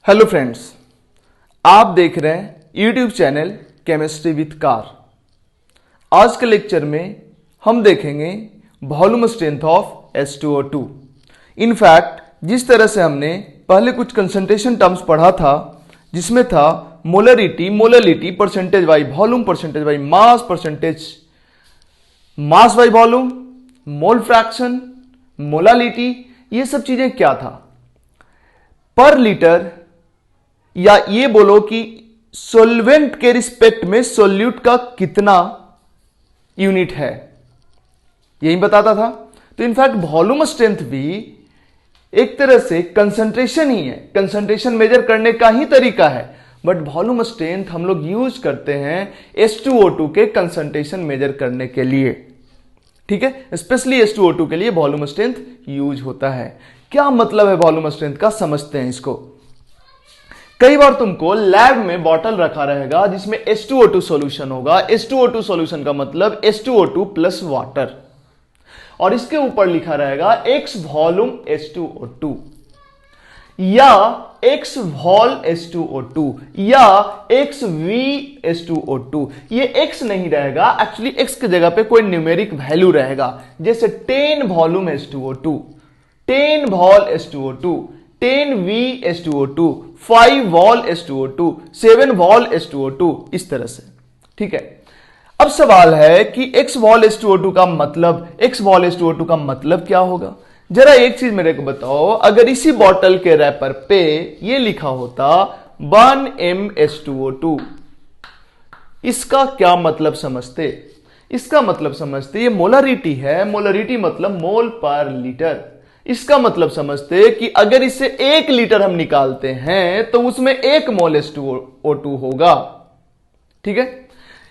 Hello friends, आप देख रहे हैं YouTube channel chemistry with car. आज के लेक्चर में हम देखेंगे volume strength of H2O2। In fact जिस तरह से हमने पहले कुछ कंसंट्रेशन टर्म्स पढ़ा था, जिसमें था molarity, molality, percentage by volume, percentage by mass, percentage mass by volume, mole fraction, molality, ये सब चीजें क्या था पर लीटर, या ये बोलो कि सॉल्वेंट के रिस्पेक्ट में सोल्यूट का कितना यूनिट है, यही बताता था। तो इनफैक्ट वॉल्यूम स्ट्रेंथ भी एक तरह से कंसंट्रेशन ही है, कंसंट्रेशन मेजर करने का ही तरीका है। बट वॉल्यूम स्ट्रेंथ हम लोग यूज करते हैं H2O2 के कंसंट्रेशन मेजर करने के लिए, ठीक है। स्पेशली H2O2 के लिए वॉल्यूम स्ट्रेंथ यूज होता है। क्या मतलब है वॉल्यूम स्ट्रेंथ का, समझते हैं इसको। कई बार तुमको लैब में बॉटल रखा रहेगा जिसमें H2O2 सॉल्यूशन होगा। H2O2 सॉल्यूशन का मतलब H2O2 प्लस वाटर, और इसके ऊपर लिखा रहेगा X वॉल्यूम H2O2 या X वॉल H2O2 या X V H2O2। ये X नहीं रहेगा, एक्चुअली X की जगह पे कोई न्यूमेरिक वैल्यू रहेगा, जैसे 10 volume H2O2, 10 wall H2O2, 10 V H2O2, 5 wall H2O2, 7 wall H2O2, इस तरह से, ठीक है। अब सवाल है कि X वॉल H2O2 का मतलब, X वॉल H2O2 का मतलब क्या होगा। जरा एक चीज मेरे को बताओ, अगर इसी बॉटल के रैपर पे ये लिखा होता 1 H2O2, इसका क्या मतलब समझते। इसका मतलब समझते ये मोलरिटी है, मोलरिटी मतलब मोल पर लीटर। इसका मतलब समझते कि अगर इससे 1 लीटर हम निकालते हैं तो उसमें 1 मोल H2O2 होगा, ठीक है।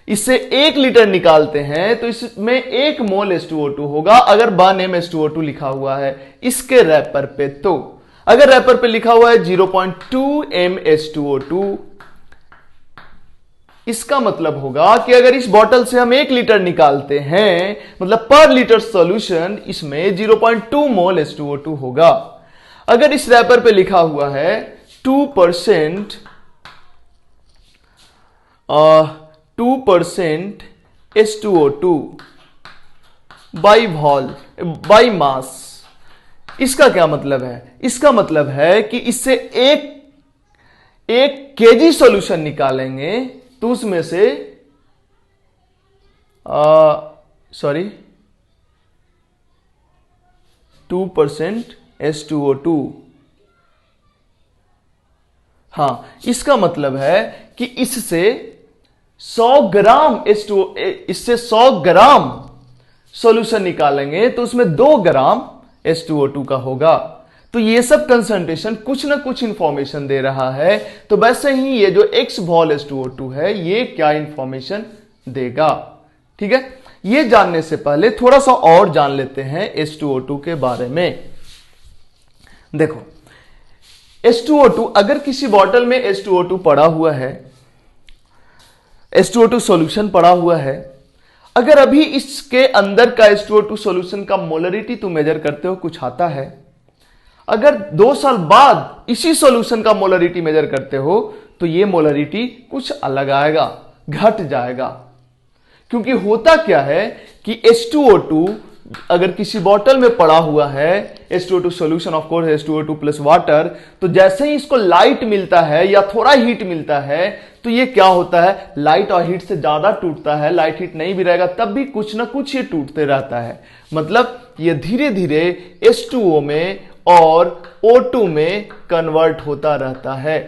इससे 1 लीटर निकालते हैं तो इसमें 1 मोल H2O2 होगा अगर 1 H2O2 लिखा हुआ है इसके रैपर पे। तो अगर रैपर पे लिखा हुआ है 0.2 H2O2, इसका मतलब होगा कि अगर इस बॉटल से हम 1 लीटर निकालते हैं, मतलब पर लीटर सॉल्यूशन इसमें 0.2 मोल H2O2 होगा। अगर इस रैपर पे लिखा हुआ है 2% H2O2 बाई मास, इसका क्या मतलब है। इसका मतलब है कि इससे एक केजी सॉल्यूशन निकालेंगे तो उसमें से 2% H2O2, हां, इसका मतलब है कि इससे 100 ग्राम इससे 100 ग्राम सॉल्यूशन निकालेंगे तो उसमें 2 ग्राम H2O2 का होगा। तो ये सब कंसंट्रेशन कुछ ना कुछ इंफॉर्मेशन दे रहा है। तो वैसे ही ये जो X वॉल H2O2 है, ये क्या इंफॉर्मेशन देगा, ठीक है। ये जानने से पहले थोड़ा सा और जान लेते हैं H2O2 के बारे में। देखो, H2O2, अगर किसी बॉटल में H2O2 पड़ा हुआ है, H2O2 सॉल्यूशन पड़ा हुआ है, अगर अभी इसके अंदर का H2O2 सॉल्यूशन का मोलरिटी तुम मेजर करते हो, कुछ आता है। अगर 2 साल बाद इसी सॉल्यूशन का मोलरिटी मेजर करते हो तो ये मोलरिटी कुछ अलग आएगा, घट जाएगा। क्योंकि होता क्या है कि H2O2 अगर किसी बॉटल में पड़ा हुआ है, H2O2 solution of course H2O2 plus water, तो जैसे ही इसको लाइट मिलता है या थोड़ा हीट मिलता है तो ये क्या होता है, लाइट और हीट से ज्यादा टूटता है। लाइट हीट नहीं भी रहेगा तब भी कुछ ना कुछ ये टूटते रहता है। मतलब ये धीरे धीरे H2O में और O2 में कन्वर्ट होता रहता है।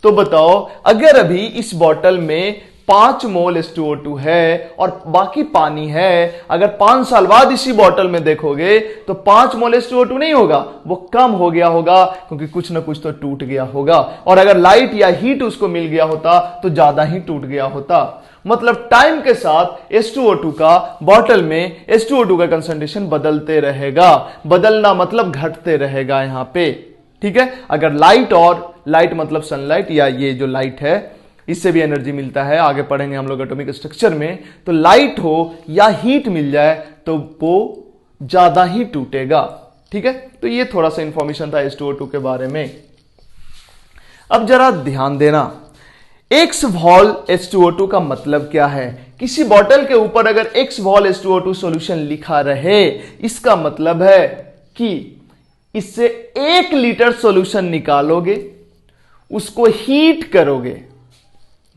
तो बताओ, अगर अभी इस बॉटल में 5 मोल H2O2 है और बाकी पानी है, अगर 5 साल बाद इसी बॉटल में देखोगे तो 5 मोल H2O2 नहीं होगा, वो कम हो गया होगा, क्योंकि कुछ ना कुछ तो टूट गया होगा। और अगर लाइट या हीट उसको मिल गया होता तो ज्यादा ही टूट गया होता। मतलब टाइम के साथ H2O2 का बॉटल में H2O2 का कंसंट्रेशन बदलते रहेगा। बदलना मतलब घटते रहेगा यहां पे, ठीक है। अगर लाइट मतलब सनलाइट, या ये जो लाइट है इससे भी एनर्जी मिलता है, आगे पढ़ेंगे हम लोग एटॉमिक स्ट्रक्चर में। तो लाइट हो या हीट मिल जाए तो वो ज्यादा ही टूटेगा, ठीक है। तो ये थोड़ा सा इंफॉर्मेशन था H2O2 के बारे में। अब जरा ध्यान देना, एक्स वॉल H2O2 का मतलब क्या है। किसी बॉटल के ऊपर अगर एक्स वॉल H2O2 सॉल्यूशन लिखा रहे, इसका मतलब है कि इससे 1 लीटर सॉल्यूशन निकालोगे, उसको हीट करोगे।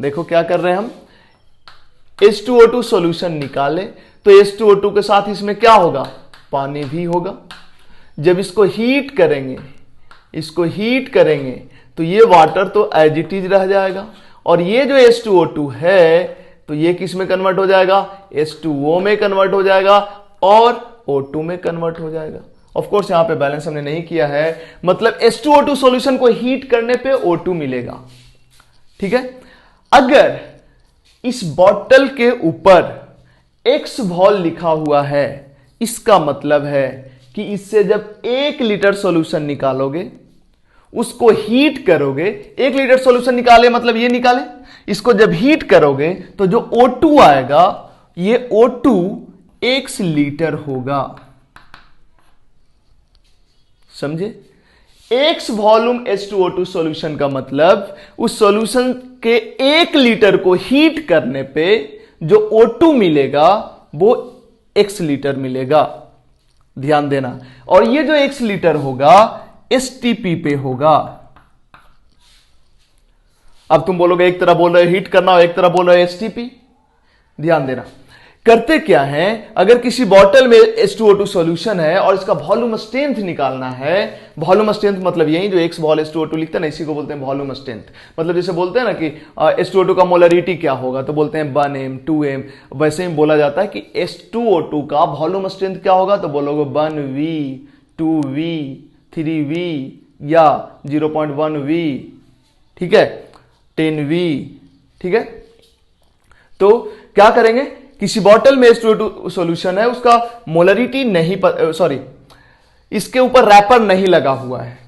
देखो क्या कर रहे हैं हम, H2O2 सॉल्यूशन निकाले तो H2O2 के साथ इसमें क्या होगा, पानी भी होगा। जब इसको हीट करेंगे तो ये वाटर तो एज इट इज रह जाएगा, और ये जो H2O2 है तो ये किस में कन्वर्ट हो जाएगा, H2O में कन्वर्ट हो जाएगा और O2 में कन्वर्ट हो जाएगा। ऑफ कोर्स यहां पे बैलेंस हमने नहीं किया है, मतलब H2O2 सॉल्यूशन को हीट करने पे O2 मिलेगा। ठीक है, अगर इस बॉटल के ऊपर एक्स वॉल लिखा हुआ है, इसका मतलब है कि इससे जब 1 लीटर सॉल्यूशन निकालोगे, उसको हीट करोगे, 1 लीटर सॉल्यूशन निकाले मतलब ये निकाले, इसको जब हीट करोगे तो जो O2 आएगा, ये O2 x लीटर होगा। समझे, x वॉल्यूम H2O2 सॉल्यूशन का मतलब उस सॉल्यूशन के 1 लीटर को हीट करने पे जो O2 मिलेगा वो x लीटर मिलेगा। ध्यान देना, और ये जो x लीटर होगा STP पे होगा। अब तुम बोलोगे एक तरह बोल रहे हो हीट करना और एक तरह बोल रहे हो STP। ध्यान देना, करते क्या है, अगर किसी बॉटल में H2O2 सॉल्यूशन है और इसका वॉल्यूम स्ट्रेंथ निकालना है, वॉल्यूम स्ट्रेंथ मतलब यही जो एक्स वॉल H2O2 लिखते हैं ना, इसी को बोलते हैं वॉल्यूम स्ट्रेंथ। मतलब जैसे बोलते हैं ना कि H2O2 का मोलरिटी क्या होगा, तो बोलते हैं 1m 2m, वैसे ही बोला जाता है कि H2O2 का वॉल्यूम स्ट्रेंथ क्या होगा, तो बोलोगे 1v 2v 3v या 0.1v, ठीक है, 10v। ठीक है, तो क्या करेंगे, किसी बॉटल में H2O2 सॉल्यूशन है, उसका मोलरिटी नहीं, सॉरी, इसके ऊपर रैपर नहीं लगा हुआ है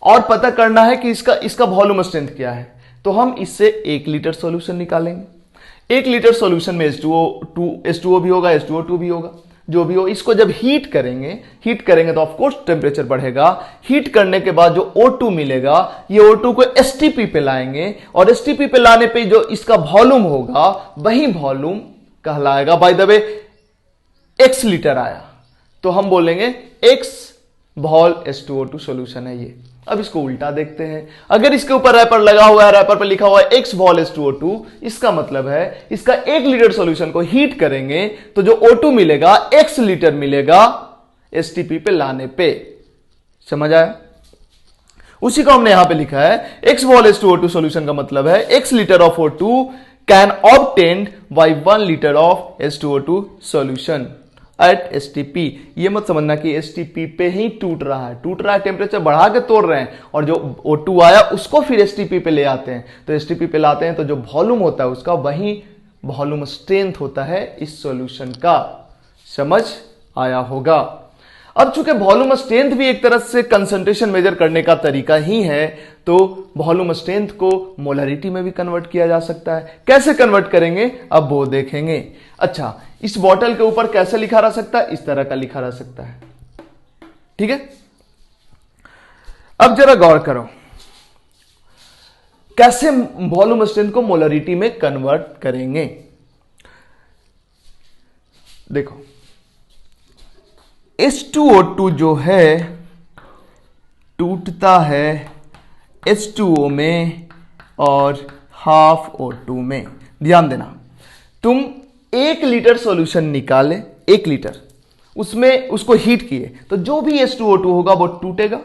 और पता करना है कि इसका वॉल्यूम स्ट्रेंथ क्या है, तो हम इससे 1 लीटर सॉल्यूशन निकालेंगे। 1 लीटर सॉल्यूशन में H2O भी होगा, H2O2 भी होगा, जो भी हो, इसको जब हीट करेंगे तो ऑफ कोर्स टेम्परेचर बढ़ेगा। हीट करने के बाद जो O2 मिलेगा, ये O2 को STP पे लाएंगे, और STP पे लाने पे जो इसका वॉल्यूम होगा वही वॉल्यूम कहलाएगा। By the way x litre आया तो हम बोलेंगे x वॉल H2O2 सॉल्यूशन है ये। अब इसको उल्टा देखते हैं, अगर इसके ऊपर रैपर लगा हुआ है, रैपर पे लिखा हुआ है x वॉल H2O2, इसका मतलब है इसका 1 लीटर सॉल्यूशन को हीट करेंगे तो जो O2 मिलेगा x लीटर मिलेगा STP पे लाने पे। समझ आया, उसी को हमने यहां पे लिखा है x वॉल H2O2 सॉल्यूशन का मतलब है x litre of O2 can obtained by 1 litre of H2O2 solution at STP। ये मत समझना कि STP पे ही टूट रहा है, टेम्परेचर बढ़ा के तोड़ रहे हैं, और जो O2 आया उसको फिर STP पे ले आते हैं। तो STP पे लाते हैं तो जो वॉल्यूम होता है उसका वही वॉल्यूम स्ट्रेंथ होता है इस सॉल्यूशन का। समझ आया होगा। अब चूंकि वॉल्यूम स्ट्रेंथ भी एक तरह से कंसंट्रेशन मेजर करने का तरीका ही है, तो वॉल्यूम स्ट्रेंथ को मोलरिटी में भी कन्वर्ट किया जा सकता है। कैसे कन्वर्ट करेंगे अब वो देखेंगे। अच्छा, इस बॉटल के ऊपर कैसे लिखा रह सकता है, इस तरह का लिखा रह सकता है। ठीक है, अब जरा गौर करो कैसे वॉल्यूम स्ट्रेंथ को मोलरिटी में कन्वर्ट करेंगे। देखो, H2O2 जो है टूटता है H2O में और हाफ O2 में। ध्यान देना, तुम 1 लीटर सॉल्यूशन निकाले, 1 लीटर, उसमें उसको हीट किए तो जो भी H2O2 होगा वो टूटेगा।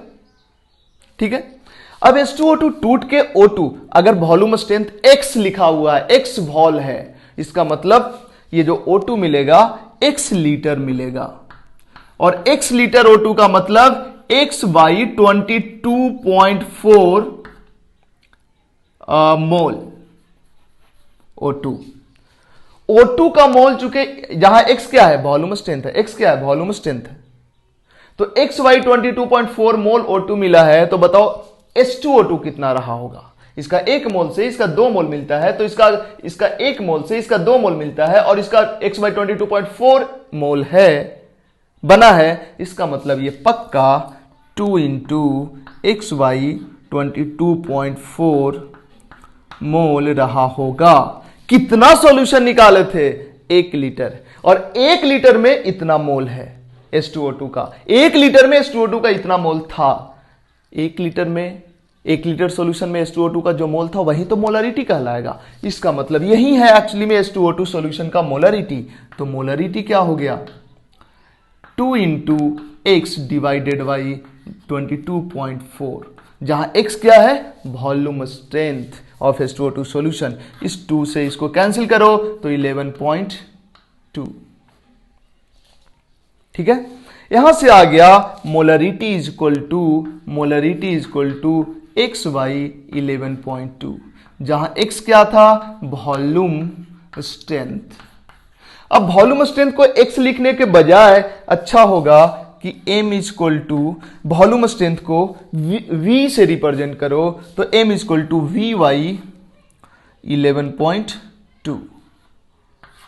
ठीक है, अब H2O2 टूट के O2, अगर वॉल्यूम स्ट्रेंथ x लिखा हुआ है, x वॉल है, इसका मतलब ये जो O2 मिलेगा x लीटर मिलेगा, और x लीटर O2 का मतलब x by 22.4 mole O2। O2 का मोल, चूंकि जहां x क्या है, वॉल्यूम स्ट्रेंथ है, x क्या है, वॉल्यूम स्ट्रेंथ है, तो x बाई 22.4 मोल O2 मिला है, तो बताओ H2O2 कितना रहा होगा। इसका 1 मोल से इसका 2 मोल मिलता है, तो इसका 1 मोल से इसका 2 मोल मिलता है, और इसका x बाई 22.4 मोल है बना है, इसका मतलब ये पक्का 2 इंटू एक्स बाई 22.4 मोल रहा होगा। कितना सॉल्यूशन निकाले थे? 1 लीटर, और 1 लीटर में इतना मोल है H2O2 का। 1 लीटर में H2O2 का इतना मोल था। 1 लीटर सॉल्यूशन में H2O2 का जो मोल था वही तो मोलरिटी कहलाएगा। इसका मतलब यही है एक्चुअली में H2O2 सॉल्यूशन का मोलरिटी। तो मोलरिटी क्या हो गया? 2 इंटू एक्स डिवाइडेड बाई 22.4, जहां x क्या है? Volume strength of H2O2 solution. इस 2 से इसको कैंसिल करो तो 11.2। ठीक है, यहां से आ गया molarity is equal to x by 11.2, जहां x क्या था? Volume strength. अब वॉल्यूम स्ट्रेंथ को x लिखने के बजाय अच्छा होगा कि m is equal to volume strength को v से रिप्रेजेंट करो, तो m is equal to v by 11.2।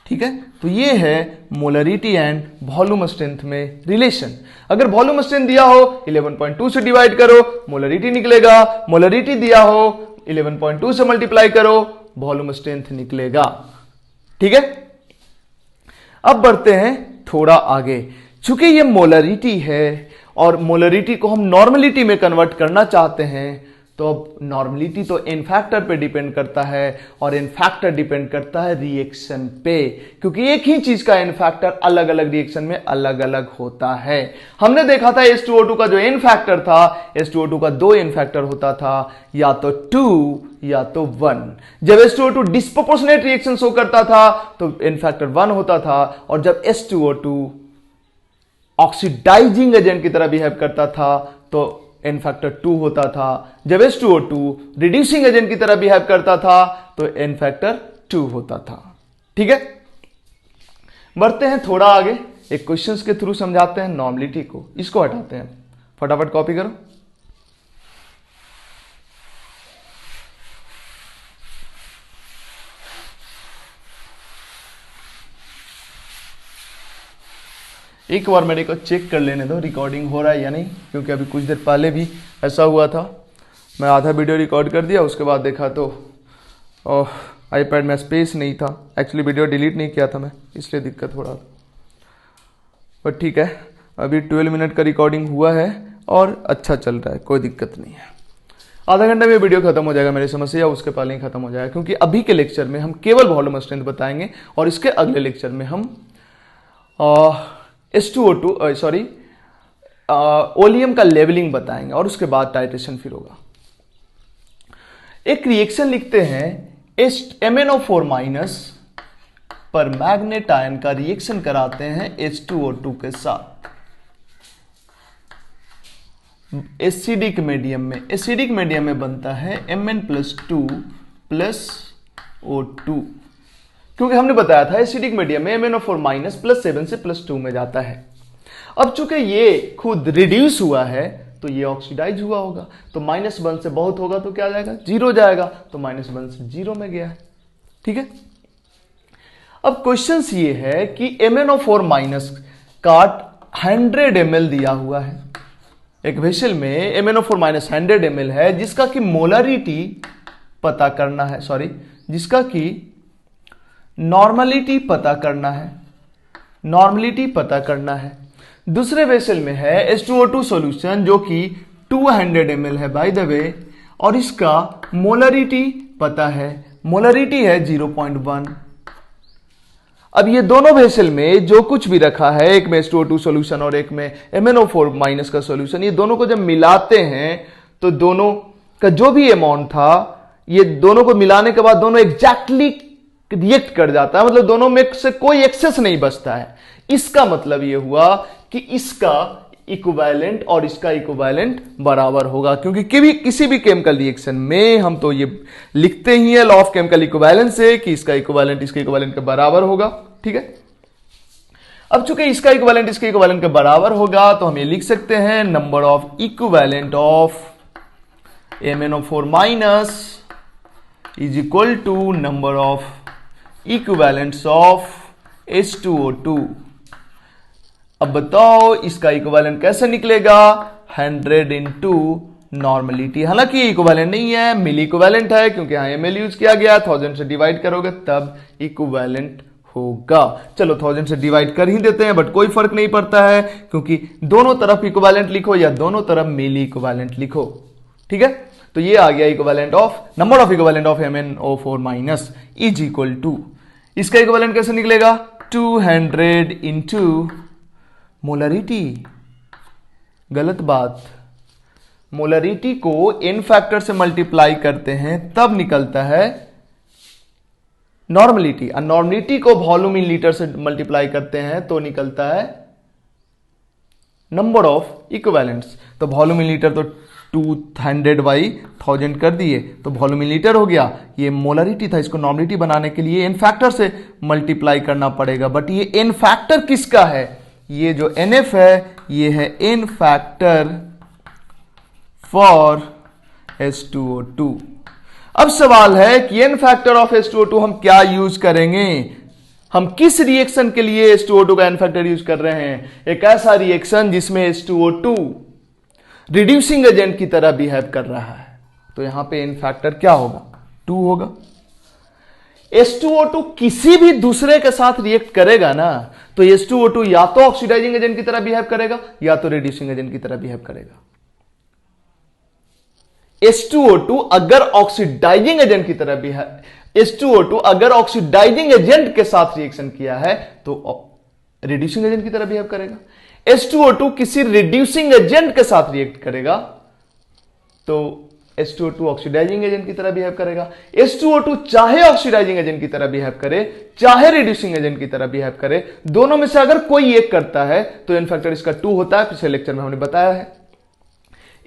ठीक है, तो ये है मोलरिटी एंड वॉल्यूम स्ट्रेंथ में रिलेशन। अगर वॉल्यूम स्ट्रेंथ दिया हो 11.2 से डिवाइड करो, मोलरिटी निकलेगा। मोलरिटी दिया हो 11.2 से मल्टीप्लाई करो, वॉल्यूम स्ट्रेंथ निकलेगा। ठीक है, अब बढ़ते हैं थोड़ा आगे। चूंकि ये मोलरिटी है और मोलरिटी को हम नॉर्मलिटी में कन्वर्ट करना चाहते हैं, तो अब नॉर्मलिटी तो एन फैक्टर पे डिपेंड करता है और एन फैक्टर डिपेंड करता है रिएक्शन पे, क्योंकि एक ही चीज का एन फैक्टर अलग अलग रिएक्शन में अलग अलग होता है। हमने देखा था H2O2 का जो एन फैक्टर था, H2O2 का 2 एन फैक्टर होता था, या तो 2 या तो 1। जब H2O2 डिस्प्रोपोर्शनेट रिएक्शन शो करता था तो एन फैक्टर 1 होता था, और जब H2O2 ऑक्सीडाइजिंग एजेंट की तरह बिहेव करता था तो एन फैक्टर 2 होता था। जब H2O2 रिड्यूसिंग एजेंट की तरह बिहेव करता था तो एन फैक्टर 2 होता था। ठीक है, बढ़ते हैं थोड़ा आगे, एक क्वेश्चंस के थ्रू समझाते हैं नॉर्मलिटी को। इसको हटाते हैं, फटाफट कॉपी करो। एक बार मेरे को चेक कर लेने दो रिकॉर्डिंग हो रहा है या नहीं, क्योंकि अभी कुछ देर पहले भी ऐसा हुआ था। मैं आधा वीडियो रिकॉर्ड कर दिया, उसके बाद देखा तो आईपैड में स्पेस नहीं था। एक्चुअली वीडियो डिलीट नहीं किया था मैं, इसलिए दिक्कत हो रहा था। पर ठीक है, अभी 12 मिनट का रिकॉर्डिंग हुआ है और अच्छा चल रहा है, कोई दिक्कत नहीं है। आधा घंटे में वीडियो खत्म हो जाएगा मेरी समस्या, उसके पहले ही खत्म हो जाएगा, क्योंकि अभी के लेक्चर में हम केवल वॉल्यूम स्ट्रेंथ बताएंगे और इसके अगले लेक्चर में हम H2O2 सॉरी ओलियम का लेवलिंग बताएंगे और उसके बाद टाइट्रेशन फिर होगा। एक रिएक्शन लिखते हैं MnO4 माइनस पर मैग्नेट आयन का रिएक्शन कराते हैं H2O2 के साथ एसिडिक मीडियम में। एसिडिक मीडियम में बनता है Mn+2 प्लस O2, क्योंकि हमने बताया था एसिडिक मीडियम में MnO4 माइनस +7 से +2 में जाता है। अब चूंकि ये खुद रिड्यूस हुआ है तो ये ऑक्सीडाइज हुआ होगा, तो -1 से बहुत होगा तो क्या जाएगा? 0 जाएगा, तो -1 से 0 में गया है। ठीक है, अब क्वेश्चन ये है कि MnO4 माइनस का 100 ml दिया हुआ है। एक वेसल में MnO4 माइनस 100 ml है, जिसका कि मोलरिटी पता करना है, सॉरी जिसका कि नॉर्मलिटी पता करना है, नॉर्मलिटी पता करना है। दूसरे वेसल में है H2O2 सॉल्यूशन जो कि 200 ml है बाय द वे, और इसका मोलरिटी पता है, मोलरिटी है 0.1। अब ये दोनों वेसल में जो कुछ भी रखा है, एक में H2O2 सॉल्यूशन और एक में MnO4 माइनस का सॉल्यूशन, ये दोनों को जब मिलाते हैं तो दोनों का जो भी अमाउंट था, ये दोनों को मिलाने के बाद दोनों एग्जैक्टली रिएक्ट कर जाता है, मतलब दोनों में से कोई एक्सेस नहीं बचता है। इसका मतलब यह हुआ कि इसका इक्विवेलेंट और इसका इक्विवेलेंट बराबर होगा, क्योंकि किसी भी केमिकल रिएक्शन में हम तो ये लिखते ही है लॉ ऑफ केमिकल इक्विवेलेंस से कि इसका इक्विवेलेंट इसके इक्विवेलेंट के बराबर होगा। ठीक है, अब चूंकि इसका इक्विवेलेंट इसके इक्विवेलेंट के बराबर होगा तो हम ये लिख सकते हैं number of equivalent of MnO4 minus is equal to number of equivalents of H2O2। अब बताओ इसका इक्विवेलेंट कैसे निकलेगा? 100 इंटू नॉर्मलिटी। हालांकि इक्विवेलेंट नहीं है, मिली इक्विवेलेंट है, क्योंकि यहां ml यूज किया गया, 1000 से डिवाइड करोगे तब इक्विवेलेंट होगा। चलो 1000 से डिवाइड कर ही देते हैं, बट कोई फर्क नहीं पड़ता है, क्योंकि दोनों तरफ इक्विवेलेंट लिखो या दोनों तरफ मिली इक्विवेलेंट लिखो। ठीक है, तो ये आ गया equivalent of number of equivalent of MnO4 minus is equal to, इसका इक्विवेलेंट कैसे निकलेगा, 200 इंटू मोलरिटी। गलत बात, मोलरिटी को n फैक्टर से मल्टीप्लाई करते हैं तब निकलता है नॉर्मलिटी, और नॉर्मलिटी को वॉल्यूम इन लीटर से मल्टीप्लाई करते हैं तो निकलता है नंबर ऑफ इक्विवेलेंट्स। तो वॉल्यूम इन लीटर तो 200 बाई 1000 कर दिए तो वॉल्यूम इन लीटर हो गया। ये मोलरिटी था, इसको नॉर्मलिटी बनाने के लिए n फैक्टर से मल्टीप्लाई करना पड़ेगा, बट ये n फैक्टर किसका है, ये जो NF है ये है n फैक्टर फॉर H2O2। अब सवाल है कि n फैक्टर ऑफ H2O2 हम क्या यूज करेंगे, हम किस रिएक्शन के लिए H2O2 का n फैक्टर यूज कर रहे हैं, एक ऐसा रिएक्शन जिसमें H2O2 रिड्यूसिंग एजेंट की तरह बिहेव कर रहा है, तो यहां पे n फैक्टर क्या होगा, 2 होगा। H2O2 किसी भी दूसरे के साथ रिएक्ट करेगा ना, तो H2O2 या तो ऑक्सीडाइजिंग एजेंट की तरह बिहेव करेगा या तो रिड्यूसिंग एजेंट की तरह बिहेव करेगा। H2O2 अगर ऑक्सीडाइजिंग एजेंट की तरह भी है, H2O2 अगर ऑक्सीडाइजिंग एजेंट के साथ रिएक्शन किया है तो रिड्यूसिंग एजेंट की तरह बिहेव करेगा। H2O2 किसी रिड्यूसिंग एजेंट के साथ रिएक्ट करेगा तो H2O2 ऑक्सीडाइजिंग एजेंट की तरह बिहेव करेगा। H2O2 चाहे ऑक्सीडाइजिंग एजेंट की तरह बिहेव करे चाहे रिड्यूसिंग एजेंट की तरह बिहेव करे, दोनों में से अगर कोई एक करता है तो n फैक्टर इसका 2 होता है, पिछले लेक्चर में हमने बताया है।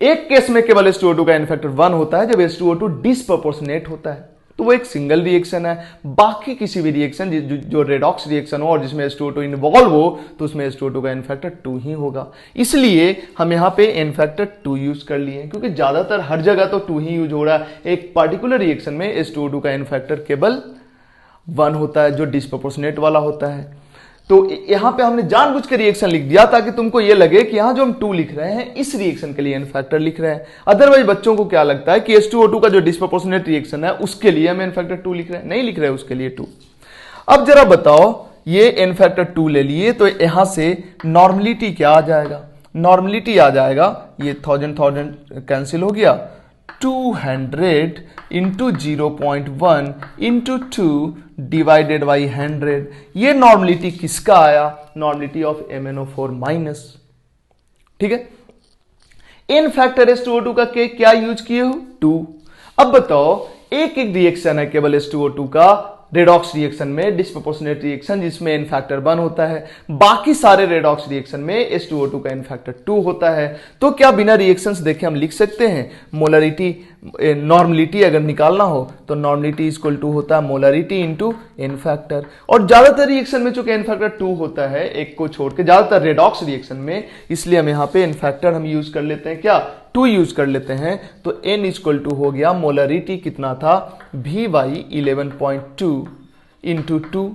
एक केस में केवल H2O2 का n फैक्टर 1 होता है, जब H2O2 डिस्प्रोपोर्शनेट होता है, तो वो एक सिंगल रिएक्शन है। बाकी किसी भी रिएक्शन जो रेडॉक्स रिएक्शन हो और जिसमें H2O2 इन्वॉल्व हो तो उसमें H2O2 का n फैक्टर 2 ही होगा। इसलिए हम यहां पे n फैक्टर 2 यूज कर लिए, क्योंकि ज्यादातर हर जगह तो 2 ही यूज हो रहा है। एक पर्टिकुलर रिएक्शन में H2O2 का n फैक्टर केवल 1 होता है, जो डिस्प्रोपोर्शनेट वाला होता है। तो यहां पे हमने जानबूझ के रिएक्शन लिख दिया ताकि तुमको यह लगे कि यहां जो हम 2 लिख रहे हैं इस रिएक्शन के लिए n फैक्टर लिख रहे हैं। अदरवाइज बच्चों को क्या लगता है कि H2O2 का जो डिस्प्रोपोर्शनेट रिएक्शन है उसके लिए हम n फैक्टर 2 लिख रहे हैं, नहीं लिख रहे हैं उसके लिए 2। अब जरा बताओ, ये n फैक्टर 2 ले लिए तो यहां से नॉर्मलिटी क्या आ जाएगा, नॉर्मलिटी आ जाएगा, ये 1000 कैंसिल हो गया, 200 इंटू 0.1 इंटू 2 डिवाइडेड बाई 100। ये नॉर्मलिटी किसका आया, नॉर्मलिटी ऑफ MnO4 माइनस। ठीक है, n फैक्टर H2O2 का क्या यूज किए हो, 2। अब बताओ, एक एक रिएक्शन है केवल H2O2 का रेडॉक्स रिएक्शन में, डिस्प्रोपोर्शनेट रिएक्शन जिसमें n फैक्टर 1 होता है, बाकी सारे रेडॉक्स रिएक्शन में H2O2 का n फैक्टर 2 होता है। तो क्या बिना रिएक्शंस देखे हम लिख सकते हैं मोलरिटी, नॉर्मलिटी अगर निकालना हो तो नॉर्मलिटी इक्वल टू होता है मोलरिटी इंटू n फैक्टर। और ज्यादातर रिएक्शन में चूंकि n फैक्टर 2 होता है, एक को छोड़ के ज्यादातर रेडॉक्स रिएक्शन में, इसलिए हम यहां पे n फैक्टर हम यूज कर लेते हैं, क्या 2 यूज कर लेते हैं। तो n इक्वल टू हो गया, मोलरिटी कितना था, Vy 11.2 इंटू 2,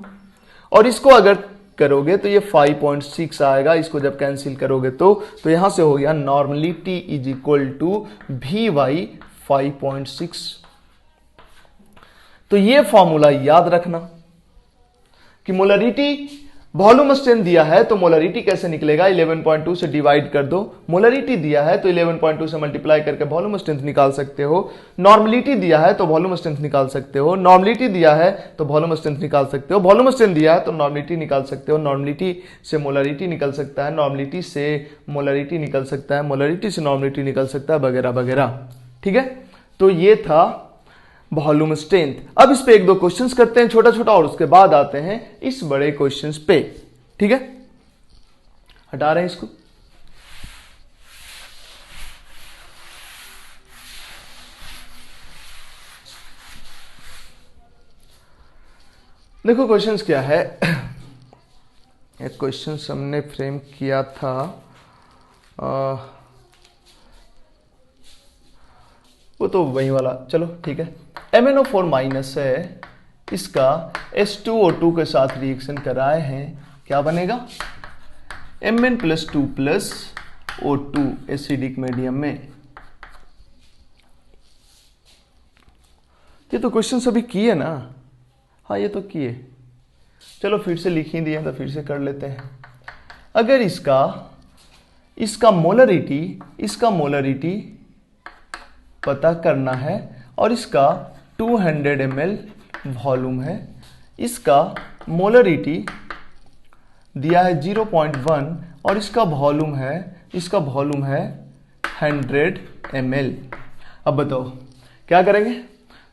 और इसको अगर करोगे तो ये 5.6 आएगा, इसको जब कैंसिल करोगे तो यहां से हो गया normality is equal to Vy 5.6। तो ये फॉर्मूला याद रखना कि मोलरिटी वॉल्यूम स्ट्रेंथ दिया है तो मोलरिटी कैसे निकलेगा, 11.2 से डिवाइड कर दो। मोलरिटी दिया है तो 11.2 से मल्टीप्लाई करके वॉल्यूम स्ट्रेंथ निकाल सकते हो। नॉर्मलिटी दिया है तो वॉल्यूम स्ट्रेंथ निकाल सकते हो। नॉर्मलिटी दिया है तो वॉल्यूम स्ट्रेंथ निकाल सकते हो। वॉल्यूम स्ट्रेंथ दिया है तो नॉर्मलिटी निकाल सकते हो। नॉर्मलिटी से मोलरिटी निकल सकता है, नॉर्मलिटी से मोलरिटी निकल सकता है, मोलरिटी से नॉर्मलिटी निकल सकता है, वगैरह वगैरह। ठीक है, तो ये था वॉल्यूम स्ट्रेंथ। अब इस पे एक दो क्वेश्चंस करते हैं छोटा छोटा, और उसके बाद आते हैं इस बड़े क्वेश्चंस पे। ठीक है, हटा रहे हैं इसको। देखो क्वेश्चंस क्या है। एक क्वेश्चंस हमने फ्रेम किया था, वो तो वही वाला, चलो ठीक है। MnO4 माइनस है, इसका H2O2 के साथ रिएक्शन कराए हैं, क्या बनेगा, Mn+2 + O2 एसिडिक मीडियम में। ये तो क्वेश्चन सभी किए ना, हाँ ये तो किए। चलो फिर से लिख ही दिया तो फिर से कर लेते हैं। अगर इसका मोलरिटी पता करना है और इसका 200 ml वॉल्यूम है, इसका मोलरिटी दिया है 0.1 और इसका वॉल्यूम है 100 ml। अब बताओ क्या करेंगे,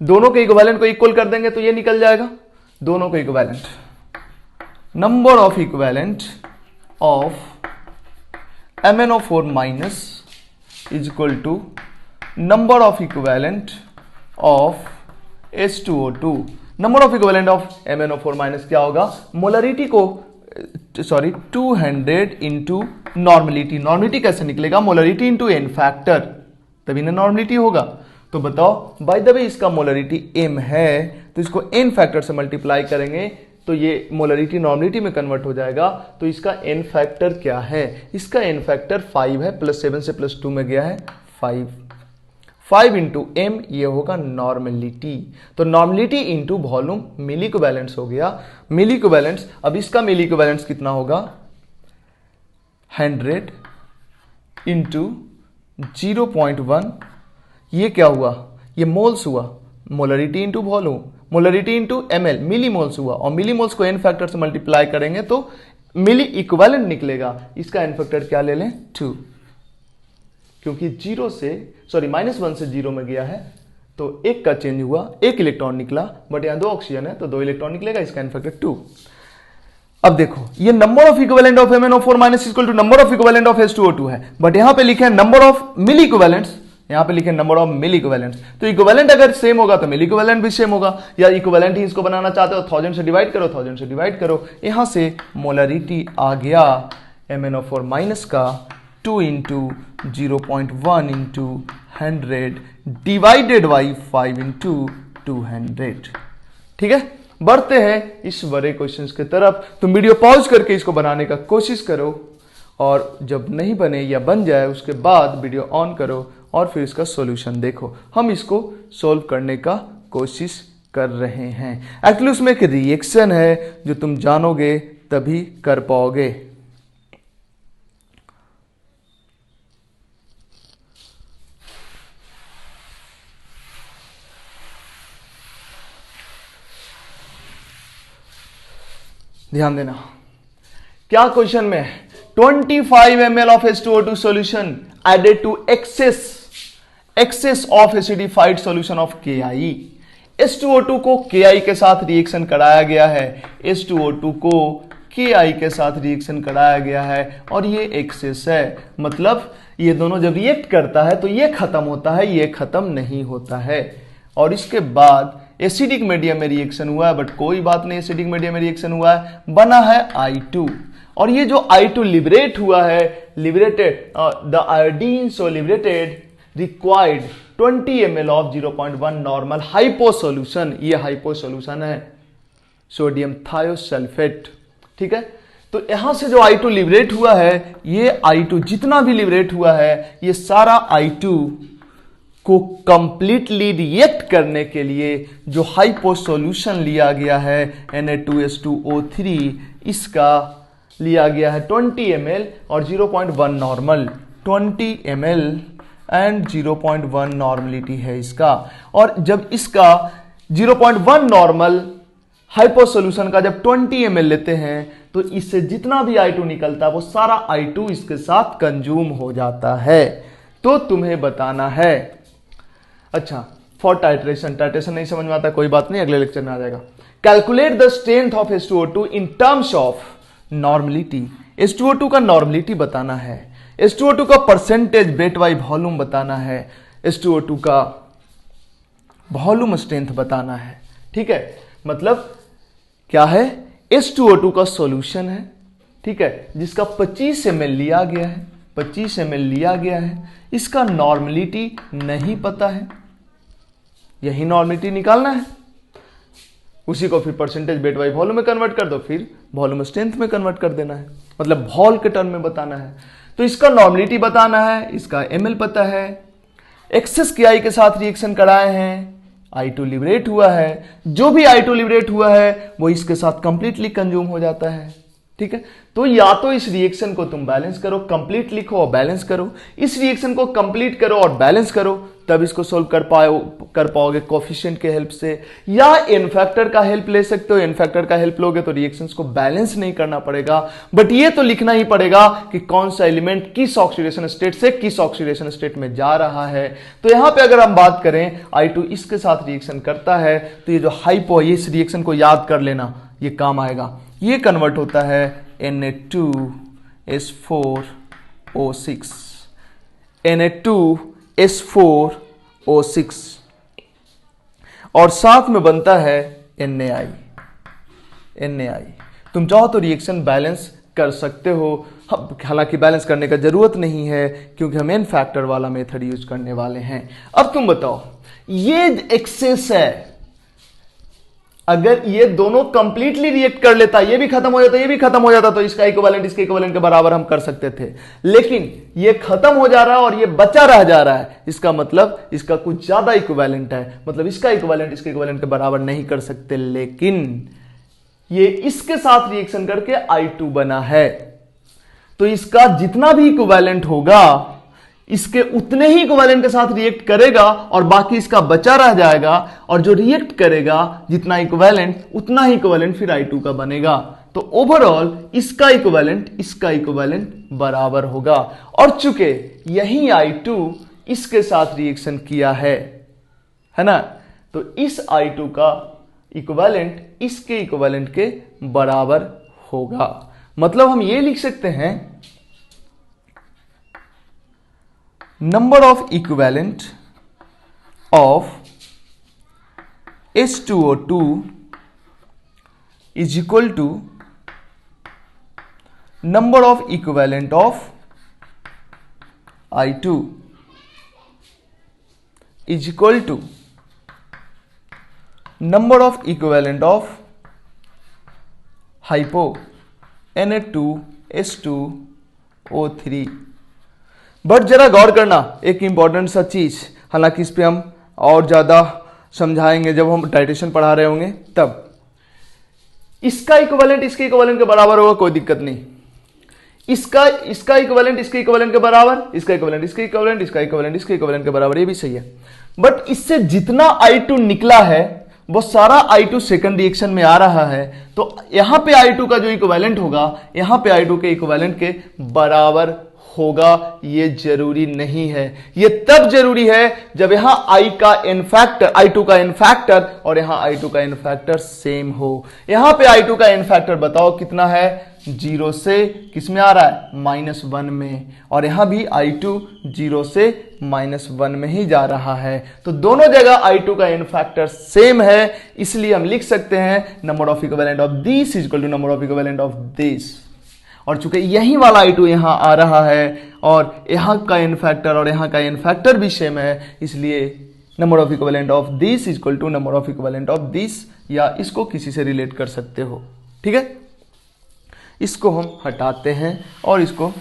दोनों के इक्विवेलेंट को इक्वल कर देंगे तो ये निकल जाएगा। दोनों को equivalent, number of equivalent of MnO4 minus is equal to number of equivalent of H2O2। Number of equivalent of MnO4 minus क्या होगा, मोलरिटी को 200 इंटू नॉर्मलिटी। नॉर्मलिटी कैसे निकलेगा, मोलरिटी इंटू एन फैक्टर, तभी ना नॉर्मलिटी होगा। तो बताओ, बाय द वे इसका मोलरिटी m है तो इसको n फैक्टर से मल्टीप्लाई करेंगे तो ये मोलरिटी नॉर्मलिटी में कन्वर्ट हो जाएगा। तो इसका n फैक्टर क्या है, इसका n फैक्टर 5 है, +7 से +2 में गया है 5 इंटू m, ये होगा नॉर्मलिटी। तो नॉर्मलिटी इंटू वॉल्यूम मिली इक्विवेलेंट्स हो गया, मिली इक्विवेलेंट्स। अब इसका मिली इक्विवेलेंट्स कितना होगा, 100 इंटू 0.1, ये क्या हुआ, ये मोल्स हुआ। Molarity into volume, molarity into ml, मिली मोल्स हुआ। और मिली मोल्स को n फैक्टर से मल्टीप्लाई करेंगे तो मिली इक्विवेलेंट निकलेगा। इसका n फैक्टर क्या ले लें, 2, क्योंकि -1 से 0 में गया है तो 1 का चेंज हुआ, 1 इलेक्ट्रॉन निकला, बट यहां 2 ऑक्सीजन है तो 2 इलेक्ट्रॉन निकलेगा, इसका n फैक्टर 2। अब देखो, ये number of equivalent of MnO4 minus equal to number of equivalent of H2O2 है, बट यहां पे लिखे नंबर ऑफ मिली इक्विवेलेंट्स, यहां पे लिखे नंबर ऑफ मिली इक्विवेलेंट्स। तो इक्विवेलेंट अगर सेम होगा तो मिली इक्विवेलेंट भी सेम होगा, या इक्विवेलेंट ही इसको बनाना चाहते हो 1000 से डिवाइड करो, 1000 से डिवाइड करो। यहां से मोलरिटी आ गया MnO4 माइनस का 2 into 0.1 into 100 divided by 5 into 200। ठीक है, बढ़ते हैं इस बड़े क्वेश्चंस की तरफ। तुम वीडियो पॉज करके इसको बनाने का कोशिश करो, और जब नहीं बने या बन जाए उसके बाद वीडियो ऑन करो और फिर इसका सॉल्यूशन देखो। हम इसको सॉल्व करने का कोशिश कर रहे हैं। एक्चुअली उसमें एक रिएक्शन है जो तुम जानोगे तभी कर पाओगे। ध्यान देना, क्या क्वेश्चन में 25 ml of H2O2 solution added to excess of acidified solution of KI। H2O2 को KI के साथ रिएक्शन कराया गया है, H2O2 को KI के साथ रिएक्शन कराया गया है और ये एक्सेस है, मतलब ये दोनों जब रिएक्ट करता है तो ये खत्म होता है, ये खत्म नहीं होता है। और इसके बाद एसिडिक मीडियम में रिएक्शन हुआ है, बट कोई बात नहीं, एसिडिक मीडियम में रिएक्शन हुआ है, बना है I2। और ये जो I2 लिबरेट हुआ है, liberated the iodine so liberated required 20 ml of 0.1 normal hypo solution. ये हाइपो सॉल्यूशन है सोडियम थायोसल्फेट। ठीक है, तो यहां से जो I2 लिबरेट हुआ है, ये I2 जितना भी लिबरेट हुआ है, ये सारा I2 को कंप्लीटली रिएक्ट करने के लिए जो हाइपो सॉल्यूशन लिया गया है Na2H2O3, इसका लिया गया है 20 ml और 0.1 नॉर्मल, 20 ml एंड 0.1 नॉर्मलिटी है इसका। और जब इसका 0.1 नॉर्मल हाइपो सॉल्यूशन का जब 20 ml लेते हैं तो इससे जितना भी I2 निकलता है वो सारा I2 इसके साथ कंज्यूम हो जाता है। तो तुम्हें बताना है, अच्छा फॉर टाइट्रेशन, टाइट्रेशन नहीं समझ में आता कोई बात नहीं, अगले लेक्चर में आ जाएगा। Calculate the strength of H2O2 in terms of normality. H2O2 का नॉर्मलिटी बताना है, H2O2 का परसेंटेज वेट बाई वॉल्यूम बताना है, H2O2 का वॉल्यूम स्ट्रेंथ बताना है। ठीक है, मतलब क्या है, H2O2 का सॉल्यूशन है, ठीक है, जिसका 25 ml लिया गया है, 25 ml लिया गया है, इसका नॉर्मलिटी नहीं पता है, यही नॉर्मलिटी निकालना है, उसी को फिर परसेंटेज वेट बाई वॉल्यूम में कन्वर्ट कर दो, फिर वॉल्यूम स्ट्रेंथ में कन्वर्ट कर देना है, मतलब वॉल के टर्म में बताना है। तो इसका नॉर्मलिटी बताना है, इसका ml पता है, एक्सेस KI के साथ रिएक्शन कराए हैं, I2 लिबरेट हुआ है, जो भी I2 लिबरेट हुआ है वो इसके साथ कंप्लीटली कंज्यूम हो जाता है। ठीक है, तो या तो इस रिएक्शन को तुम बैलेंस करो, कंप्लीट लिखो और बैलेंस करो, इस रिएक्शन को कंप्लीट करो और बैलेंस करो, तब इसको सोल्व कर पाओगे कोफिशिएंट के हेल्प से, या एन फैक्टर का हेल्प ले सकते हो। एन फैक्टर का हेल्प लोगे तो रिएक्शंस को बैलेंस नहीं करना पड़ेगा, बट ये तो लिखना ही पड़ेगा कि कौन सा एलिमेंट किस ऑक्सीडेशन स्टेट से किस ऑक्सीडेशन स्टेट में जा रहा है। तो यहां पे अगर हम बात करें I2 इसके साथ रिएक्शन करता है, तो ये जो हाइपो, इस रिएक्शन को याद कर लेना, ये काम आएगा। ये कन्वर्ट होता है Na2S4O6, Na2S4O6 और साथ में बनता है NaI। तुम चाहो तो रिएक्शन बैलेंस कर सकते हो, हालांकि बैलेंस करने का जरूरत नहीं है क्योंकि हम एन फैक्टर वाला मेथड यूज करने वाले हैं। अब तुम बताओ, ये एक्सेस है, अगर ये दोनों कंप्लीटली रिएक्ट कर लेता, ये भी खत्म हो जाता, ये भी खत्म हो जाता, तो इसका इक्विवेलेंट इसके इक्विवेलेंट के बराबर हम कर सकते थे। लेकिन ये खत्म हो जा रहा है और ये बचा रह जा रहा है, इसका मतलब इसका कुछ ज्यादा इक्विवेलेंट है, मतलब इसका इक्विवेलेंट इसके इक्विवेलेंट के बराबर नहीं कर सकते। लेकिन ये इसके साथ रिएक्शन करके I2 बना है, तो इसका जितना भी इक्विवेलेंट होगा इसके उतने ही इक्विवेलेंट के साथ रिएक्ट करेगा और बाकी इसका बचा रह जाएगा, और जो रिएक्ट करेगा जितना इक्विवेलेंट उतना ही इक्विवेलेंट फिर I2 का बनेगा। तो ओवरऑल इसका इक्विवेलेंट बराबर होगा। और चूंकि यही I2 इसके साथ रिएक्शन किया है ना, तो इस I2 का इक्विवेलेंट इसके इक्विवेलेंट के बराबर होगा। मतलब हम ये लिख सकते हैं, number of equivalent of H2O2 is equal to number of equivalent of I2 is equal to number of equivalent of hypo Na2S2O3। But जरा गौर करना, एक इंपॉर्टेंट सा चीज, हालांकि इस पे हम और ज्यादा समझाएंगे जब हम टाइट्रेशन पढ़ा रहे होंगे तब। इसका इक्विवेलेंट इसके इक्विवेलेंट के बराबर होगा, कोई दिक्कत नहीं। इसका इक्विवेलेंट इसके इक्विवेलेंट के बराबर, इसका इक्विवेलेंट इसके इक्विवेलेंट, इसका इक्विवेलेंट इसके इक्विवेलेंट के बराबर, ये भी सही है। बट इससे जितना I2 निकला है वो सारा I2 सेकंड रिएक्शन में आ रहा है, तो यहां पे I2 का जो इक्विवेलेंट होगा यहां पे I2 के इक्विवेलेंट के बराबर होगा। ये जरूरी नहीं है, ये तब जरूरी है जब यहां I2 का एन फैक्टर और यहां I2 का एन फैक्टर सेम हो। यहां पे I2 का एन फैक्टर बताओ कितना है, 0 से किस में आ रहा है, -1 में, और यहां भी I2 0 से -1 में ही जा रहा है। तो दोनों जगह I2 का एन फैक्टर सेम है, इसलिए हम लिख सकते हैं number of equivalent of this is equal to number of equivalent of this. और चूंकि यही वाला I2 यहां आ रहा है और यहां का एन फैक्टर और यहां का एन फैक्टर भी सेम है, इसलिए number of equivalent of this is equal to number of equivalent of this, या इसको किसी से रिलेट कर सकते हो। ठीक है, इसको हम हटाते हैं और इसको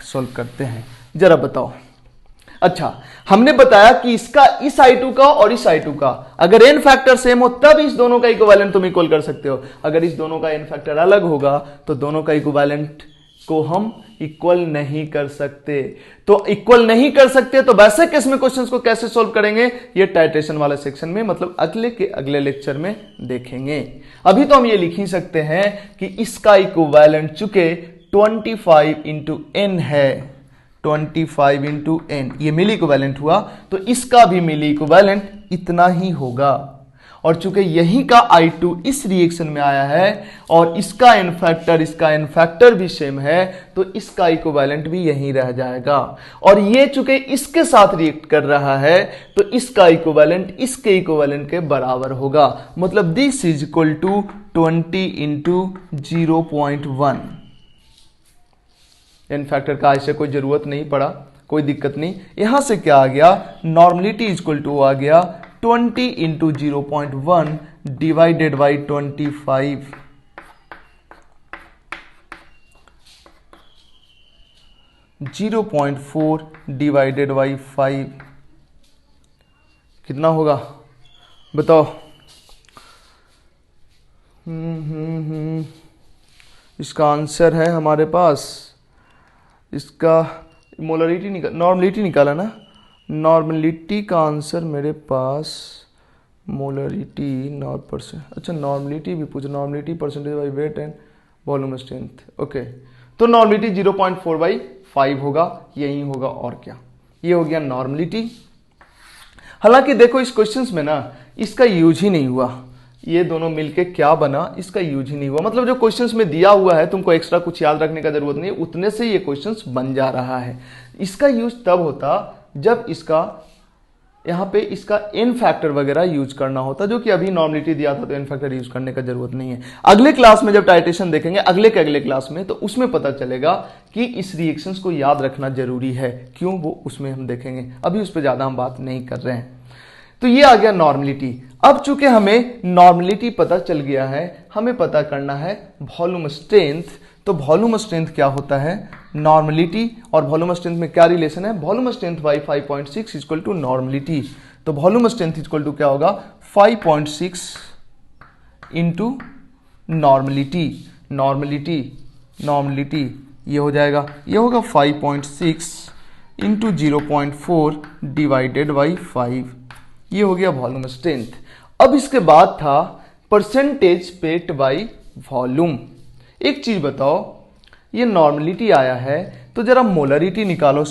सॉल्व करते हैं। जरा बताओ, अच्छा हमने बताया कि इसका इस I2 का और इस I2 का अगर एन फैक्टर सेम हो तब इस दोनों का इक्विवेलेंट तुम इक्वल कर सकते हो। अगर इस दोनों का एन फैक्टर अलग होगा तो दोनों का इक्विवेलेंट को हम इक्वल नहीं कर सकते। तो इक्वल नहीं कर सकते तो वैसे केस में क्वेश्चंस को कैसे सॉल्व करेंगे, ये टाइट्रेशन वाले सेक्शन में, मतलब अगले लेक्चर में देखेंगे। अभी तो हम ये लिख ही सकते हैं कि इसका इक्विवेलेंट चूंकि 25 इंटू एन है, 25 इंटू एन ये मिली इक्विवेलेंट हुआ, तो इसका भी मिली इक्विवेलेंट इतना ही होगा। और चूंकि यही का I2 इस रिएक्शन में आया है और इसका एन फैक्टर भी सेम है, तो इसका इक्विवेलेंट भी यही रह जाएगा। और ये चूंकि इसके साथ रिएक्ट कर रहा है तो इसका इक्विवेलेंट इसके इक्विवेलेंट के बराबर होगा। मतलब this is equal to 20 into 0.1। N factor का ऐसे कोई जरूरत नहीं पड़ा, कोई दिक्कत नहीं। यहां से क्या आ गया, नॉर्मलिटी इक्वल टू आ गया 20 into 0.1 divided by 25। 0.4 divided by 5 कितना होगा, बताओ। इसका आंसर है हमारे पास, इसका मोलरिटी नॉर्मलिटी निकाला ना, नॉर्मलिटी का आंसर मेरे पास मोलरिटी नॉट परसेंट, अच्छा नॉर्मलिटी भी पूछा, normality percentage by wait and volume strength. Okay, तो नॉर्मलिटी 0.4/5 होगा, यही होगा और क्या, ये हो गया नॉर्मलिटी। हालांकि देखो इस क्वेश्चंस में ना इसका यूज ही नहीं हुआ, ये दोनों मिलके क्या बना, इसका यूज ही नहीं हुआ। मतलब जो क्वेश्चंस में दिया हुआ है तुमको एक्स्ट्रा कुछ याद रखने का जरूरत नहीं, उतने से ये क्वेश्चंस बन जा रहा है। इसका यूज तब होता जब इसका यहाँ पे इसका एन फैक्टर वगैरह यूज करना होता, जो कि अभी नॉर्मलिटी दिया था तो एन फैक्टर यूज करने का जरूरत नहीं है। अगले क्लास में जब टाइट्रेशन देखेंगे, अगले के अगले क्लास में, तो उसमें पता चलेगा कि इस रिएक्शंस को याद रखना जरूरी है, क्यों वो उसमें हम देखेंगे, अभी उस पर ज्यादा हम बात नहीं कर रहे हैं। तो ये आ गया नॉर्मलिटी। अब चूंकि हमें नॉर्मलिटी पता चल गया है, हमें पता करना है वॉल्यूम स्ट्रेंथ। तो वॉल्यूम स्ट्रेंथ क्या होता है, नॉर्मलिटी और वॉल्यूम स्ट्रेंथ में क्या रिलेशन है, volume strength by 5.6 equal to normality. तो वॉल्यूम स्ट्रेंथ इक्वल टू क्या होगा, 5.6 इंटू नॉर्मलिटी, नॉर्मलिटी नॉर्मलिटी ये हो जाएगा, ये होगा 5.6 इंटू 0.4 डिवाइडेड बाई 5, ये हो गया वॉल्यूम स्ट्रेंथ। अब इसके बाद था परसेंटेज पेट बाई वॉल्यूम। एक चीज बताओ, ये नॉर्मलिटी आया है तो जरा मोलरिटी निकालो,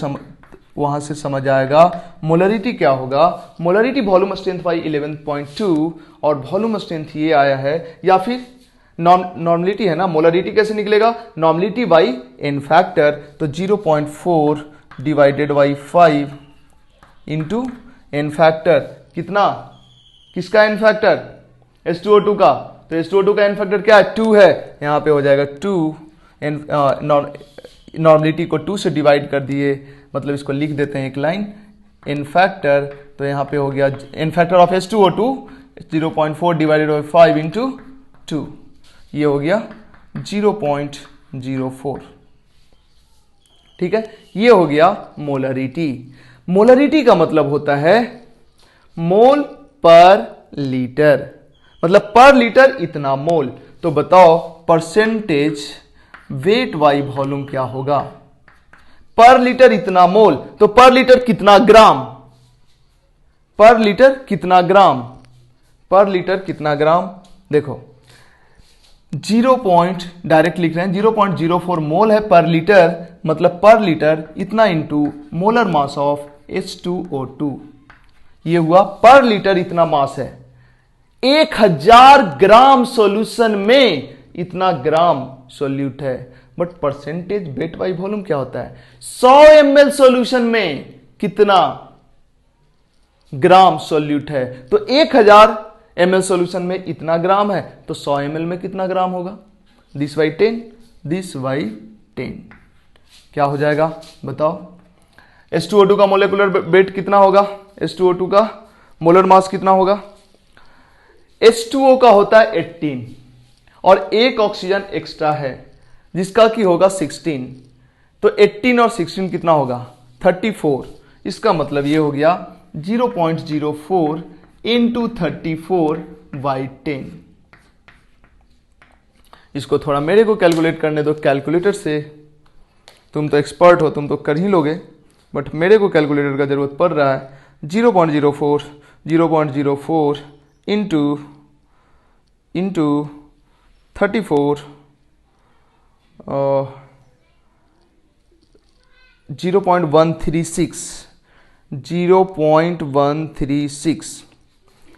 वहां से समझ आएगा। मोलरिटी क्या होगा, मोलरिटी वॉल्यूम स्ट्रेंथ बाई 11.2 और वॉल्यूम स्ट्रेंथ ये आया है, या फिर नॉर्मलिटी है ना, मोलरिटी कैसे निकलेगा, नॉर्मलिटी बाई एन फैक्टर, तो 0.4 divided by 5 into N factor, कितना, किसका एन फैक्टर, H2O2 का, तो H2O2 का एन फैक्टर क्या है, 2 है, यहां पे हो जाएगा 2, नॉर्मलिटी को 2 से डिवाइड कर दिए, मतलब इसको लिख देते हैं एक लाइन, एन फैक्टर, तो यहां पे हो गया N factor of H2O2 0.4 divided by 5 into 2, ये हो गया 0.04। ठीक है, ये हो गया मोलरिटी। मोलरिटी का मतलब होता है मोल पर लीटर, मतलब पर लीटर इतना मोल। तो बताओ परसेंटेज वेट बाई वॉल्यूम क्या होगा, पर लीटर इतना मोल, तो पर लीटर कितना ग्राम, पर लीटर कितना ग्राम, पर लीटर कितना ग्राम, देखो 0. डायरेक्ट लिख रहे हैं, 0.04 मोल है पर लीटर, मतलब पर लीटर इतना into molar mass of H2O2, ये हुआ पर लीटर इतना मास है। 1000 ग्राम सॉल्यूशन में इतना ग्राम सॉल्यूट है, but percentage weight by volume क्या होता है, 100 ml सॉल्यूशन में कितना ग्राम सॉल्यूट है, तो 1000 ml सॉल्यूशन में इतना ग्राम है, तो 100 ml में कितना ग्राम होगा, दिस बाई 10, दिस बाई 10, क्या हो जाएगा बताओ। H2O2 का मोलेकुलर वेट कितना होगा, H2O2 का मोलर मास कितना होगा, H2O का होता है 18 और एक ऑक्सीजन एक्स्ट्रा है जिसका की होगा 16, तो 18 और 16 कितना होगा 34, इसका मतलब ये हो गया 0.04 इंटू 34 बाई 10। इसको थोड़ा मेरे को कैलकुलेट करने दो कैलकुलेटर से, तुम तो एक्सपर्ट हो, तुम तो कर ही लोगे, बट मेरे को कैलकुलेटर का जरूरत पड़ रहा है। 0.04 इंटू 34 0.136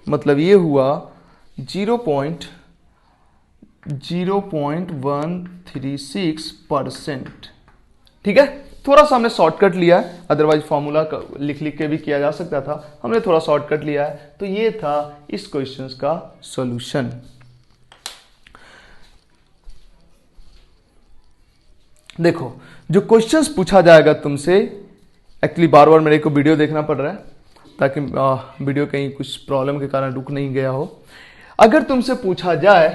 मतलब ये हुआ 0.136%। ठीक है, थोड़ा सा हमने शॉर्टकट लिया है, अदरवाइज फॉर्मूला लिख लिख के भी किया जा सकता था, हमने थोड़ा शॉर्टकट लिया है। तो ये था इस क्वेश्चन का सॉल्यूशन। देखो जो क्वेश्चंस पूछा जाएगा तुमसे, एक्चुअली बार बार मेरे को वीडियो देखना पड़ रहा है ताकि वीडियो कहीं कुछ प्रॉब्लम के कारण रुक नहीं गया हो। अगर तुमसे पूछा जाए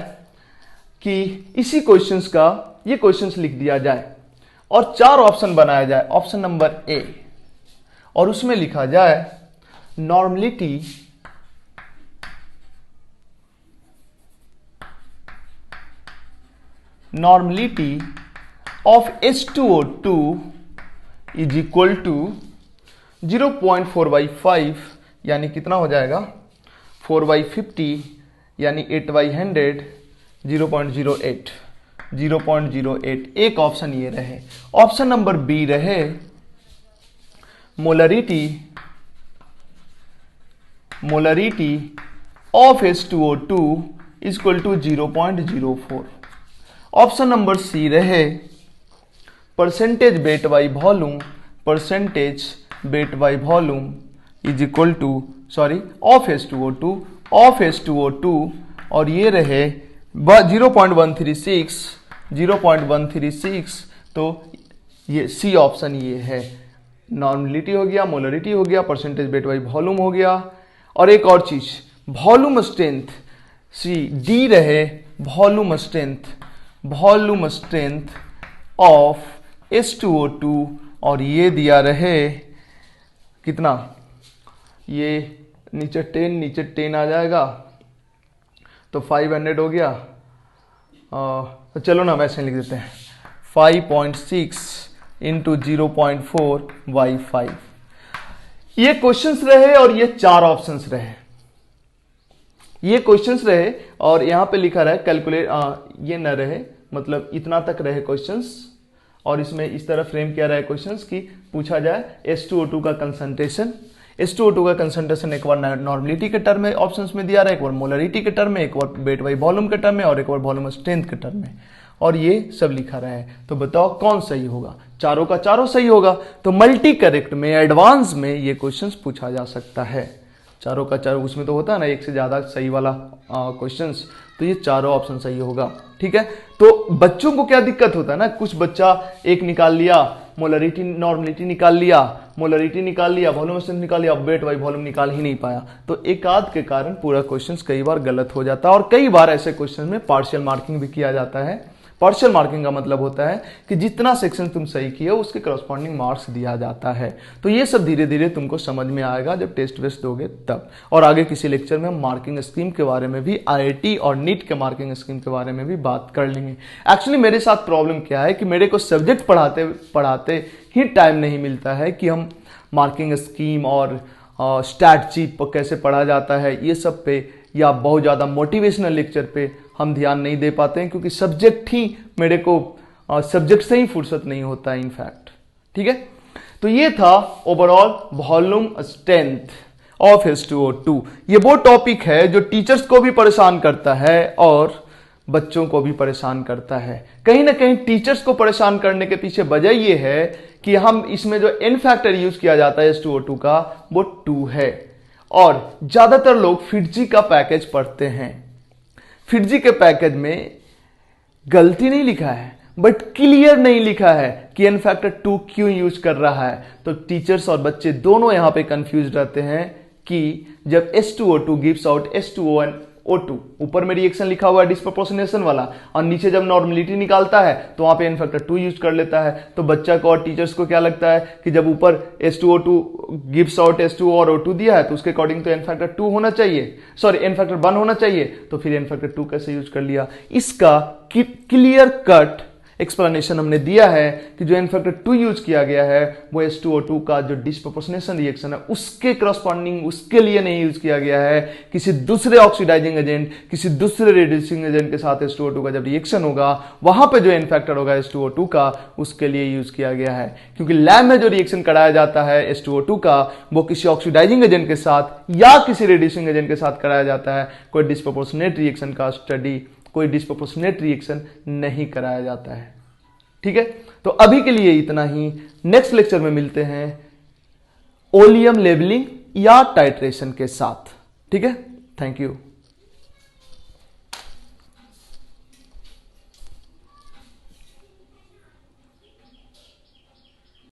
कि इसी क्वेश्चंस का ये क्वेश्चंस लिख दिया जाए और 4 ऑप्शन बनाया जाए, ऑप्शन नंबर ए, और उसमें लिखा जाए normality normality of H2O2 is equal to 0.4/5 यानी कितना हो जाएगा 4/50 यानी 8/100 0.08 एक ऑप्शन ये रहे। ऑप्शन नंबर बी रहे molarity of H2O2 is equal to 0.04। Option number C रहे percentage weight by volume is equal to of H2O2 और ये रहे 0.136। तो ये सी ऑप्शन ये है। नॉर्मलिटी हो गया, मोलरिटी हो गया, परसेंटेज वेट बाई वॉल्यूम हो गया, और एक और चीज वॉल्यूम स्ट्रेंथ सी डी रहे वॉल्यूम स्ट्रेंथ ऑफ H2O2 और ये दिया रहे कितना, ये नीचे 10 आ जाएगा तो 500 हो गया। तो चलो ना वैसे लिख देते हैं 5.6 इंटू 0.4/5। ये क्वेश्चंस रहे और ये 4 ऑप्शंस रहे। ये क्वेश्चंस रहे और यहां पे लिखा रहा कैलकुलेट, ये न रहे, मतलब इतना तक रहे क्वेश्चंस, और इसमें इस तरह फ्रेम किया रहा है क्वेश्चंस की पूछा जाए H2O2 का कंसंट्रेशन। H2O2 का कंसंट्रेशन एक बार नॉर्मलिटी के टर्म में ऑप्शंस में दिया रहा है, एक बार मोलरिटी के टर्म में, एक बार वेट बाई वॉल्यूम के टर्म में, और एक बार वॉल्यूम स्ट्रेंथ के टर्म में, और ये सब लिखा रहा है। तो बताओ कौन सही होगा? चारों का चारों सही होगा। तो मल्टी करेक्ट में, एडवांस में ये क्वेश्चंस पूछा जा सकता है। चारों का चारों, उसमें तो होता है ना एक से ज्यादा सही वाला क्वेश्चंस, तो ये चारों ऑप्शन सही होगा। ठीक है, तो बच्चों को क्या दिक्कत होता है ना, कुछ बच्चा एक निकाल लिया, नॉर्मलिटी निकाल लिया, वॉल्यूम स्ट्रेंथ निकाल लिया, वेट बाई वॉल्यूम निकाल ही नहीं पाया, तो एक आध के कारण पूरा क्वेश्चंस कई बार गलत हो जाता है। और कई बार ऐसे क्वेश्चन में पार्शियल मार्किंग भी किया जाता है। पार्शियल मार्किंग का मतलब होता है कि जितना सेक्शन तुम सही किए उसके करस्पॉन्डिंग मार्क्स दिया जाता है। तो ये सब धीरे धीरे तुमको समझ में आएगा जब टेस्ट वेस्ट दोगे तब। और आगे किसी लेक्चर में हम मार्किंग स्कीम के बारे में भी, IIT और नीट के मार्किंग स्कीम के बारे में भी बात कर लेंगे। एक्चुअली मेरे साथ प्रॉब्लम क्या है कि मेरे को सब्जेक्ट पढ़ाते ही टाइम नहीं मिलता है कि हम मार्किंग स्कीम और स्टैट चीट पर कैसे पढ़ा जाता है, ये सब पे, या बहुत ज़्यादा मोटिवेशनल लेक्चर पे हम ध्यान नहीं दे पाते हैं, क्योंकि सब्जेक्ट ही मेरे को सब्जेक्ट से ही फुर्सत नहीं होता है इनफैक्ट। ठीक है, तो ये था overall volume strength of H2O2। ये वो टॉपिक है जो टीचर्स को भी परेशान करता है और बच्चों को भी परेशान करता है। कहीं ना कहीं टीचर्स को परेशान करने के पीछे वजह ये है कि हम इसमें जो n फैक्टर यूज किया जाता है H2O2 का वो 2 है, और ज्यादातर लोग फिटजी का पैकेज पढ़ते हैं। फिटजी के पैकेज में गलती नहीं लिखा है, बट क्लियर नहीं लिखा है कि n फैक्टर 2 क्यों यूज कर रहा है। तो टीचर्स और बच्चे दोनों यहां पे कंफ्यूज रहते हैं कि जब H2O2 gives out H2O and O2, ऊपर में रिएक्शन लिखा हुआ है डिस्प्रोपोर्शनेशन वाला, और नीचे जब नॉर्मलिटी निकालता है तो वहां पे n फैक्टर 2 यूज कर लेता है। तो बच्चा को और टीचर्स को क्या लगता है कि जब ऊपर H2O2 गिव्स आउट H2O और O2 दिया है तो उसके अकॉर्डिंग तो n फैक्टर 2 होना चाहिए, n फैक्टर 1 होना चाहिए, तो फिर n फैक्टर 2 कैसे यूज कर लिया। इसका क्लियर कट एक्सप्लेनेशन हमने दिया है कि जो n फैक्टर 2 यूज किया गया है वो H2O2 का जो डिस्प्रोपोर्शनेशन रिएक्शन है उसके करस्पॉन्डिंग, उसके लिए नहीं यूज किया गया है। किसी दूसरे ऑक्सीडाइजिंग एजेंट, किसी दूसरे रिड्यूसिंग एजेंट के साथ H2O2 का जब रिएक्शन होगा वहां पे जो n फैक्टर होगा H2O2 का उसके लिए यूज किया गया है। क्योंकि लैब में जो रिएक्शन कराया जाता है H2O2 का वो किसी ऑक्सीडाइजिंग एजेंट के साथ या किसी रिड्यूसिंग एजेंट के साथ कराया जाता है। कोई डिस्प्रोपोर्शनेट रिएक्शन का स्टडी, कोई डिस्प्रोपोर्शनेट रिएक्शन नहीं कराया जाता है। ठीक है, तो अभी के लिए इतना ही। नेक्स्ट लेक्चर में मिलते हैं ओलियम लेवलिंग या टाइट्रेशन के साथ। ठीक है, थैंक यू।